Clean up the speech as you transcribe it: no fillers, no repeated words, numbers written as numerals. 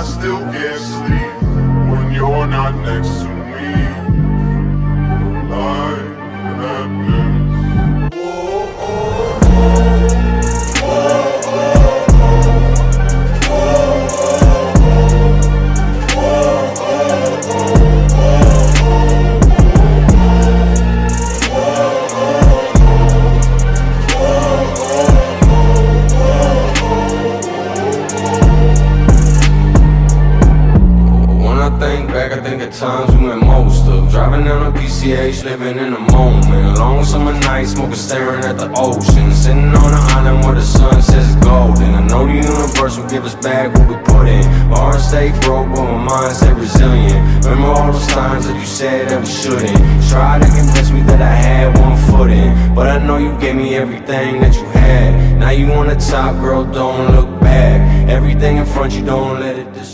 I still can't sleep when you're not next to me. Life happens. I think at times we went most of driving down a PCH, living in the moment. Long summer night, smoking, staring at the ocean. Sitting on an island where the sun says it's golden. I know the universe will give us back what we put in. My heart stay broke, but my mind stay resilient. Remember all those times that you said that we shouldn't. Try to convince me that I had one foot in, but I know you gave me everything that you had. Now you on the top, girl, don't look back. Everything in front, you don't let it disturb.